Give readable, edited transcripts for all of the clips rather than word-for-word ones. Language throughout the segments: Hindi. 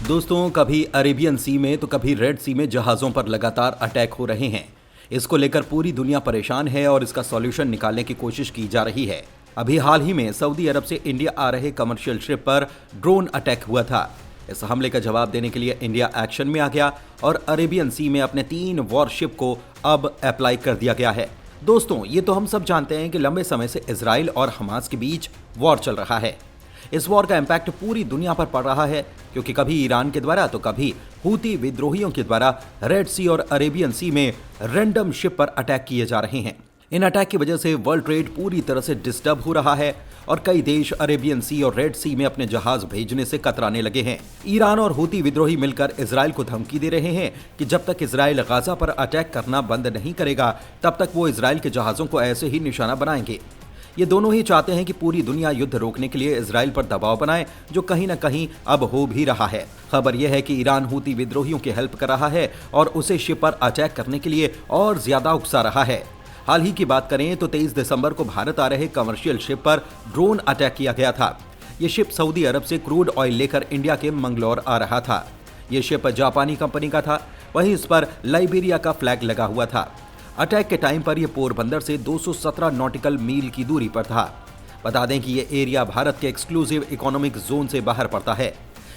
दोस्तों, कभी अरेबियन सी में तो कभी रेड सी में जहाज़ों पर लगातार अटैक हो रहे हैं। इसको लेकर पूरी दुनिया परेशान है और इसका सॉल्यूशन निकालने की कोशिश की जा रही है। अभी हाल ही में सऊदी अरब से इंडिया आ रहे कमर्शियल शिप पर ड्रोन अटैक हुआ था। इस हमले का जवाब देने के लिए इंडिया एक्शन में आ गया और अरेबियन सी में अपने 3 वॉरशिप को अब अप्लाई कर दिया गया है। दोस्तों, ये तो हम सब जानते हैं कि लंबे समय से इजराइल और हमास के बीच वॉर चल रहा है। इस वॉर का इम्पैक्ट पूरी दुनिया पर पड़ रहा है, क्योंकि कभी ईरान के द्वारा तो कभी हूती विद्रोहियों के द्वारा रेड सी और अरेबियन सी में रैंडम शिप पर अटैक किए जा रहे हैं। इन अटैक की वजह से वर्ल्ड ट्रेड पूरी तरह से डिस्टर्ब हो रहा है और कई देश अरेबियन सी और रेड सी में अपने जहाज भेजने से कतराने लगे हैं। ईरान और हूती विद्रोही मिलकर इजराइल को धमकी दे रहे हैं कि जब तक इजराइल गाजा पर अटैक करना बंद नहीं करेगा, तब तक वो इजराइल के जहाजों को ऐसे ही निशाना बनाएंगे। ये दोनों ही चाहते हैं कि पूरी दुनिया युद्ध रोकने के लिए इजराइल पर दबाव बनाए, जो कहीं न कहीं अब हो भी रहा है। खबर यह है कि ईरान हूती विद्रोहियों की हेल्प कर रहा है और उसे शिप पर अटैक करने के लिए और ज्यादा उकसा रहा है। हाल ही की बात करें तो 23 दिसंबर को भारत आ रहे कमर्शियल शिप पर ड्रोन अटैक किया गया था। ये शिप सऊदी अरब से क्रूड ऑयल लेकर इंडिया के मंगलौर आ रहा था। ये शिप जापानी कंपनी का था, वहीं इस पर लाइबेरिया का फ्लैग लगा हुआ था। अटैक के टाइम पर यह पोरबंदर से 217 नॉटिकल मील की दूरी पर था। बता दें कि यह एरिया भारत के एक्सक्लूसिव इकोनॉमिक जोन से बाहर पड़ता है।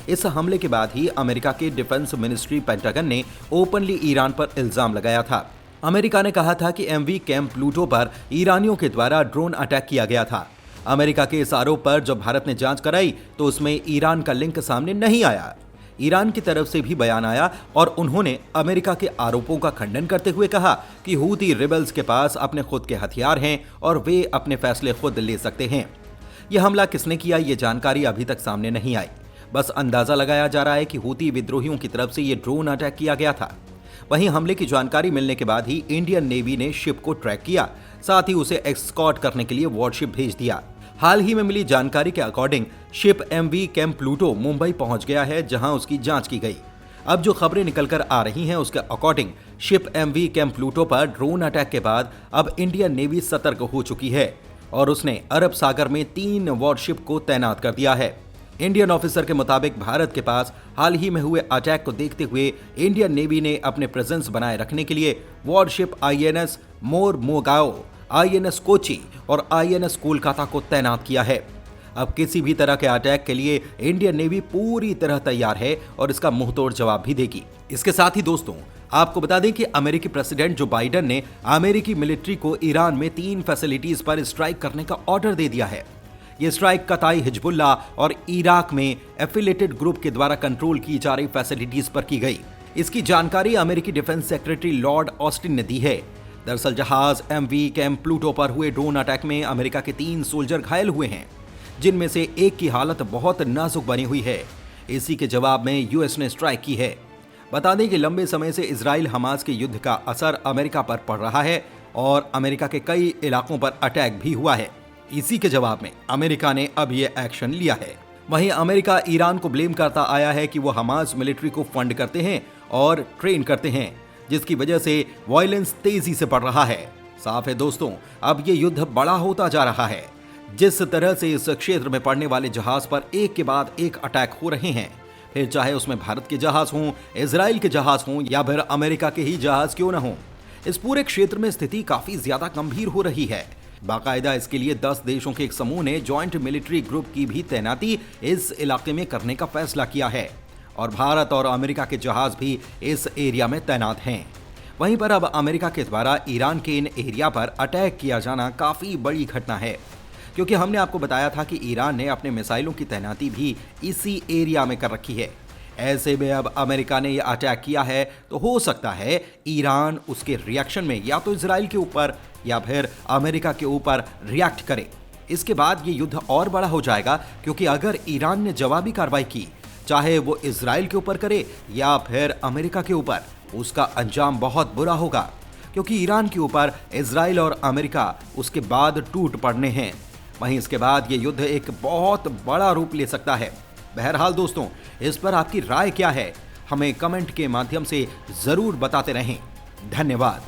इस हमले के बाद ही अमेरिका के डिफेंस मिनिस्ट्री पेंटागन ने ओपनली ईरान पर इल्जाम लगाया था। अमेरिका ने कहा था कि एमवी कैंप प्लूटो पर ईरानियों के द्वारा ड्रोन अटैक किया गया था। अमेरिका के इस आरोप पर जब भारत ने जांच कराई तो उसमें ईरान का लिंक सामने नहीं आया। ईरान की तरफ से भी बयान आया और उन्होंने अमेरिका के आरोपों का खंडन करते हुए कहा कि हूती रिबल्स के पास अपने खुद के हथियार हैं और वे अपने फैसले खुद ले सकते हैं। यह हमला किसने किया, ये जानकारी अभी तक सामने नहीं आई। बस अंदाजा लगाया जा रहा है कि हूती विद्रोहियों की तरफ से ये ड्रोन अटैक किया गया था। वहीं हमले की जानकारी मिलने के बाद ही इंडियन नेवी ने शिप को ट्रैक किया, साथ ही उसे एस्कॉर्ट करने के लिए वॉरशिप भेज दिया। हाल ही में मिली जानकारी के अकॉर्डिंग शिप एमवी कैंप प्लूटो मुंबई पहुंच गया है, जहां उसकी जांच की गई। अब जो खबरें निकलकर आ रही हैं उसके अकॉर्डिंग शिप एमवी कैंप प्लूटो पर ड्रोन अटैक के बाद अब इंडियन नेवी सतर्क हो चुकी है और उसने अरब सागर में 3 वॉरशिप को तैनात कर दिया है। इंडियन ऑफिसर के मुताबिक भारत के पास हाल ही में हुए अटैक को देखते हुए इंडियन नेवी ने अपने प्रेजेंस बनाए रखने के लिए worship INS Mormugao, INS Kochi और आईएनएस कोलकाता को तैनात किया है। अब किसी भी तरह के अटैक के लिए इंडियन नेवी पूरी तरह तैयार है और इसका मुंहतोड़ जवाब भी देगी। इसके साथ ही दोस्तों, आपको बता दें कि अमेरिकी प्रेसिडेंट जो बाइडेन ने अमेरिकी मिलिट्री को ईरान में 3 फैसिलिटीज पर स्ट्राइक करने का ऑर्डर दे दिया है। ये स्ट्राइक कताई हिजबुल्ला और इराक में एफिलेटेड ग्रुप के द्वारा कंट्रोल की जा रही फैसिलिटीज पर की गई। इसकी जानकारी अमेरिकी डिफेंस सेक्रेटरी लॉर्ड ऑस्टिन ने दी है। दरअसल जहाज एमवी कैंप प्लूटो पर हुए ड्रोन अटैक में अमेरिका के 3 सोल्जर घायल हुए हैं, जिनमें से एक की हालत बहुत नाजुक बनी हुई है। इसी के जवाब में यूएस ने स्ट्राइक की है। बता दें कि लंबे समय से इजराइल हमास के युद्ध का असर अमेरिका पर पड़ रहा है और अमेरिका के कई इलाकों पर अटैक भी हुआ है। इसी के जवाब में अमेरिका ने अब ये एक्शन लिया है। वहीं अमेरिका ईरान को ब्लेम करता आया है कि वो हमास मिलिट्री को फंड करते हैं और ट्रेन करते हैं, जिसकी वजह से वायलेंस तेजी से बढ़ रहा है। साफ है दोस्तों, अब ये युद्ध बड़ा होता जा रहा है। जिस तरह से इस क्षेत्र में पड़ने वाले जहाज पर एक के बाद एक अटैक हो रहे हैं, फिर चाहे उसमें भारत के जहाज हों, इजराइल के जहाज हों या फिर अमेरिका के ही जहाज क्यों न हों, इस पूरे क्षेत्र में स्थिति काफी ज्यादा गंभीर हो रही है। बाकायदा इसके लिए 10 देशों के एक समूह ने जॉइंट मिलिट्री ग्रुप की भी तैनाती इस इलाके में करने का फैसला किया है और भारत और अमेरिका के जहाज भी इस एरिया में तैनात हैं। वहीं पर अब अमेरिका के द्वारा ईरान के इन एरिया पर अटैक किया जाना काफी बड़ी घटना है, क्योंकि हमने आपको बताया था कि ईरान ने अपने मिसाइलों की तैनाती भी इसी एरिया में कर रखी है। ऐसे में अब अमेरिका ने यह अटैक किया है तो हो सकता है ईरान उसके रिएक्शन में या तो इजराइल के ऊपर या फिर अमेरिका के ऊपर रिएक्ट करे। इसके बाद ये युद्ध और बड़ा हो जाएगा, क्योंकि अगर ईरान ने जवाबी कार्रवाई की, चाहे वो इजराइल के ऊपर करे या फिर अमेरिका के ऊपर, उसका अंजाम बहुत बुरा होगा, क्योंकि ईरान के ऊपर इजराइल और अमेरिका उसके बाद टूट पड़ने हैं। वहीं इसके बाद ये युद्ध एक बहुत बड़ा रूप ले सकता है। बहरहाल दोस्तों, इस पर आपकी राय क्या है, हमें कमेंट के माध्यम से जरूर बताते रहें। धन्यवाद।